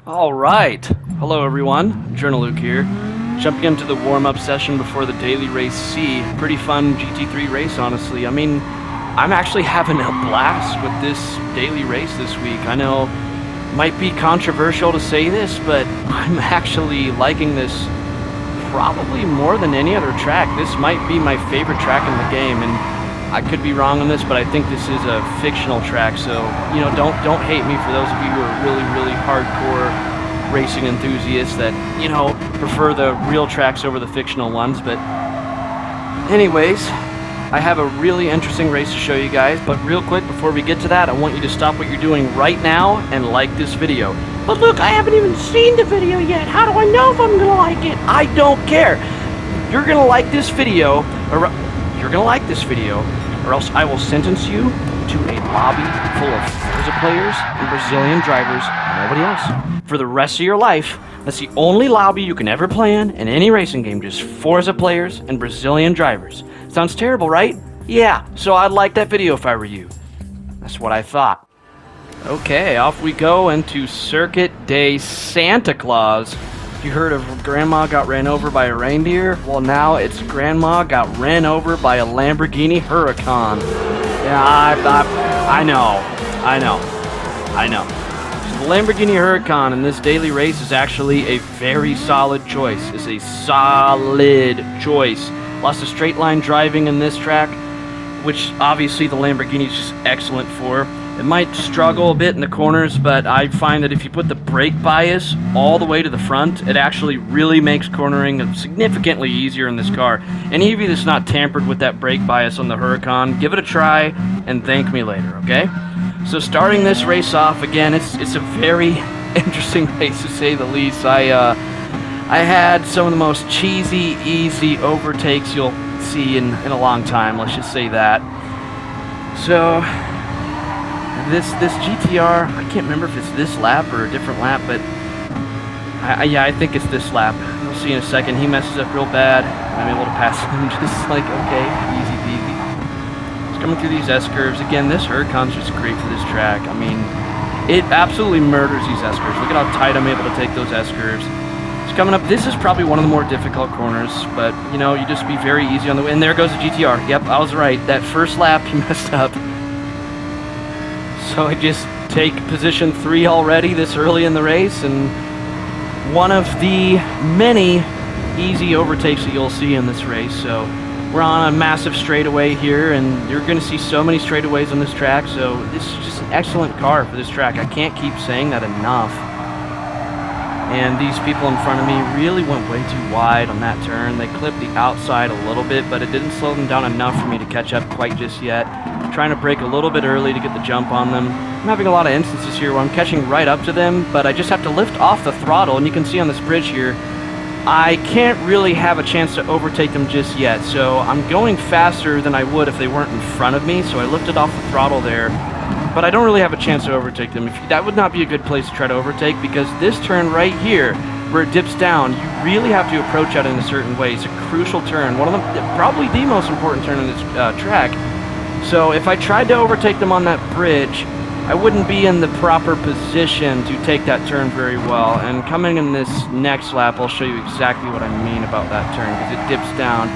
All right. Hello, everyone. Journal Luke here. Jumping into the warm-up session before the daily race C. Pretty fun GT3 race, honestly. I mean, I'm actually having a blast with this daily race this week. I know it might be controversial to say this, but I'm actually liking this probably more than any other track. This might be my favorite track in the game, and I could be wrong on this, but I think this is a fictional track, so, you know, don't hate me for those of you who are really hardcore racing enthusiasts that, you know, prefer the real tracks over the fictional ones. But anyways, I have a really interesting race to show you guys, but real quick before we get to that, I want you to stop what you're doing right now and like this video. But look, I haven't even seen the video yet. How do I know if I'm gonna like it? I don't care. You're gonna like this video, or you're gonna like this video, or else I will sentence you to a lobby full of Forza players and Brazilian drivers, nobody else, for the rest of your life. That's the only lobby you can ever play in any racing game, just Forza players and Brazilian drivers. Sounds terrible, right? Yeah, so I'd like that video if I were you. That's what I thought. Okay, off we go into Circuit Day Santa Claus. You heard of Grandma got ran over by a reindeer? Well, now it's Grandma got ran over by a Lamborghini Huracan. Yeah, I know. So the Lamborghini Huracan in this daily race is actually a very solid choice. It's a solid choice. Lots of straight line driving in this track, which obviously the Lamborghini is just excellent for. It might struggle a bit in the corners, but I find that if you put the brake bias all the way to the front, it actually really makes cornering significantly easier in this car. Any of you that's not tampered with that brake bias on the Huracan, give it a try and thank me later, okay? So starting this race off, again, it's a very interesting race to say the least. I had some of the most cheesy, easy overtakes you'll see in a long time, let's just say that. So this GTR, I can't remember if it's this lap or a different lap, but yeah, I think it's this lap. We'll see in a second. He messes up real bad. I'm able to pass him just like, okay, easy peasy. He's coming through these S-curves. Again, this Huracan's just great for this track. I mean, it absolutely murders these S-curves. Look at how tight I'm able to take those S-curves. It's coming up. This is probably one of the more difficult corners, but, you know, you just be very easy on the way. And there goes the GTR. Yep, I was right. That first lap, he messed up. So I just take position 3 already this early in the race, and one of the many easy overtakes that you'll see in this race. So we're on a massive straightaway here, and you're going to see so many straightaways on this track, so this is just an excellent car for this track. I can't keep saying that enough. And these people in front of me really went way too wide on that turn. They clipped the outside a little bit, but it didn't slow them down enough for me to catch up quite just yet. I'm trying to brake a little bit early to get the jump on them. I'm having a lot of instances here where I'm catching right up to them, but I just have to lift off the throttle, and you can see on this bridge here, I can't really have a chance to overtake them just yet. So I'm going faster than I would if they weren't in front of me, so I lifted off the throttle there. But I don't really have a chance to overtake them. That would not be a good place to try to overtake, because this turn right here, where it dips down, you really have to approach it in a certain way. It's a crucial turn, one of them, probably the most important turn in this track. So if I tried to overtake them on that bridge, I wouldn't be in the proper position to take that turn very well. And coming in this next lap, I'll show you exactly what I mean about that turn, because it dips down.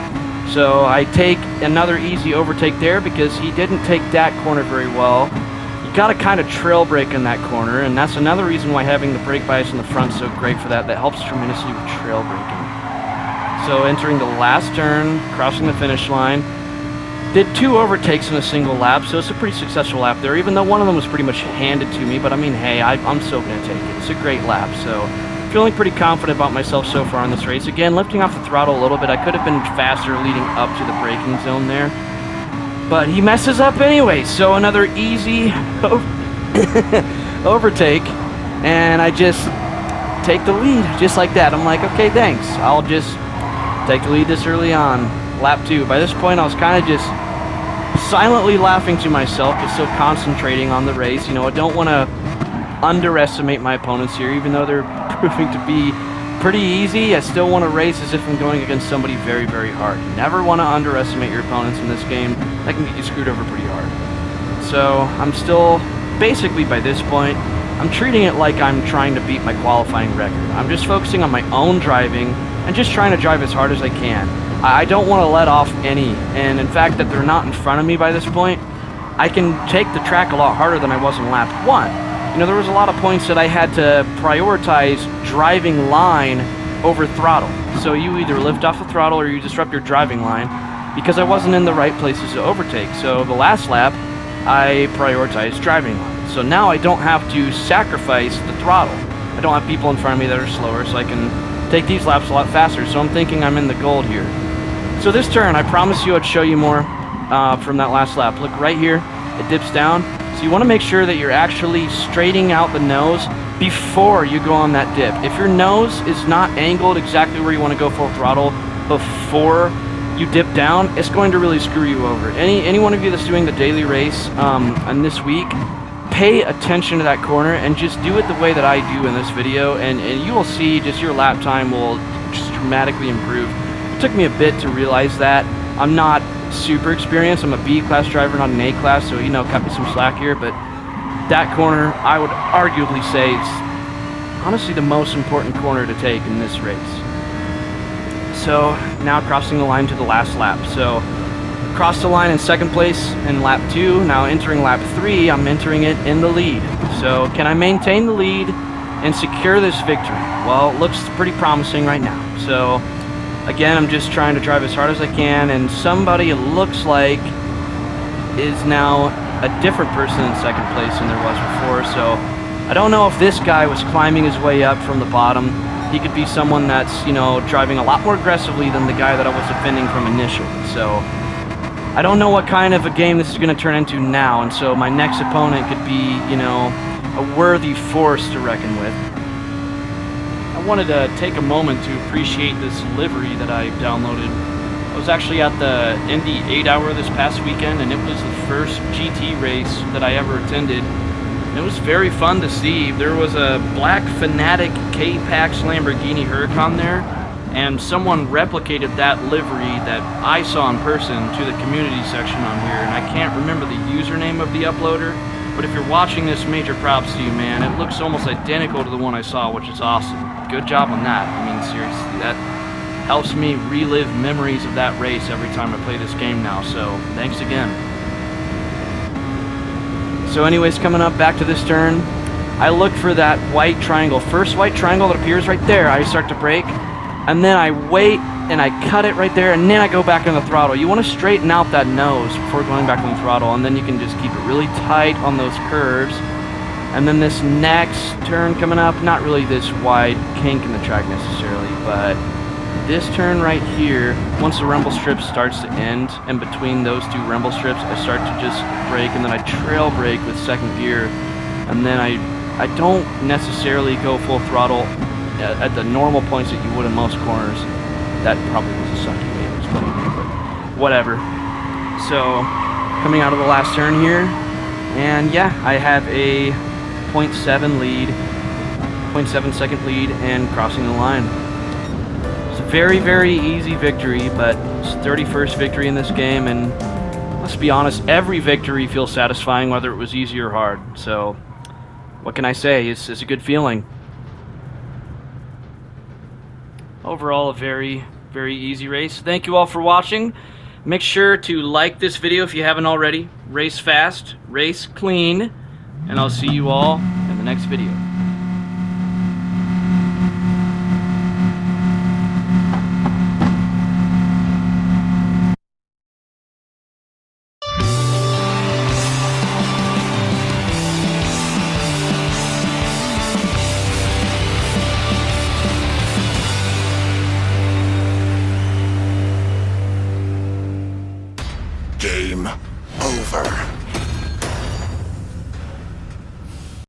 So I take another easy overtake there because he didn't take that corner very well. You gotta kind of trail brake in that corner, and that's another reason why having the brake bias in the front is so great for that. That helps tremendously with trail braking. So entering the last turn, crossing the finish line, did 2 overtakes in a single lap, so it's a pretty successful lap there, even though one of them was pretty much handed to me. But I mean, hey, I'm still gonna take it. It's a great lap, so feeling pretty confident about myself so far in this race. Again, lifting off the throttle a little bit. I could have been faster leading up to the braking zone there, but he messes up anyway. So another easy overtake, and I just take the lead just like that. I'm like, okay, thanks. I'll just take the lead this early on. Lap 2. By this point, I was kind of just silently laughing to myself, just so concentrating on the race. You know, I don't want to underestimate my opponents here, even though they're proving to be pretty easy. I still want to race as if I'm going against somebody very hard. You never want to underestimate your opponents in this game. That can get you screwed over pretty hard. So I'm still basically by this point I'm treating it like I'm trying to beat my qualifying record. I'm just focusing on my own driving and just trying to drive as hard as I can. I don't want to let off any, and in fact that they're not in front of me by this point, I can take the track a lot harder than I was in lap 1. You know, there was a lot of points that I had to prioritize driving line over throttle. So you either lift off the throttle or you disrupt your driving line because I wasn't in the right places to overtake. So the last lap, I prioritized driving line. So now I don't have to sacrifice the throttle. I don't have people in front of me that are slower, so I can take these laps a lot faster. So I'm thinking I'm in the gold here. So this turn, I promised you I'd show you more from that last lap. Look right here, it dips down. So you want to make sure that you're actually straightening out the nose before you go on that dip. If your nose is not angled exactly where you want to go full throttle before you dip down, it's going to really screw you over. Any one of you that's doing the daily race and this week, pay attention to that corner and just do it the way that I do in this video, and you will see just your lap time will just dramatically improve. It took me a bit to realize that. I'm not super experienced. I'm a B class driver, not an A class, so you know, cut me some slack here, but that corner I would arguably say is honestly the most important corner to take in this race. So now crossing the line to the last lap. So crossed the line in second place in lap 2. Now entering lap 3, I'm entering it in the lead. So can I maintain the lead and secure this victory? Well, it looks pretty promising right now. So again, I'm just trying to drive as hard as I can, and somebody, it looks like, is now a different person in second place than there was before. So I don't know if this guy was climbing his way up from the bottom. He could be someone that's, you know, driving a lot more aggressively than the guy that I was defending from initially. So I don't know what kind of a game this is going to turn into now, and so my next opponent could be, you know, a worthy force to reckon with. I wanted to take a moment to appreciate this livery that I downloaded. I was actually at the Indy 8-hour this past weekend, and it was the first GT race that I ever attended. And it was very fun to see. There was a black Fanatic K-Pax Lamborghini Huracan there, and someone replicated that livery that I saw in person to the community section on here, and I can't remember the username of the uploader, but if you're watching this, major props to you, man. It looks almost identical to the one I saw, which is awesome. Good job on that. I mean, seriously, that helps me relive memories of that race every time I play this game now, so thanks again. So anyways, coming up back to this turn, I look for that white triangle. First white triangle that appears right there, I start to brake, and then I wait and I cut it right there, and then I go back on the throttle. You want to straighten out that nose before going back on the throttle, and then you can just keep it really tight on those curves. And then this next turn coming up, not really this wide kink in the track necessarily, but this turn right here, once the rumble strip starts to end, and between those two rumble strips, I start to just brake, and then I trail brake with second gear, and then I don't necessarily go full throttle at the normal points that you would in most corners. That probably was a sucky way to explain it, but whatever. So, coming out of the last turn here, and yeah, I have a 0.7 lead, 0.7 second lead, and crossing the line. It's a very, very easy victory, but it's 31st victory in this game, and let's be honest, every victory feels satisfying, whether it was easy or hard. So, what can I say? It's a good feeling. Overall, a very, very easy race. Thank you all for watching. Make sure to like this video if you haven't already. Race fast, race clean, and I'll see you all in the next video.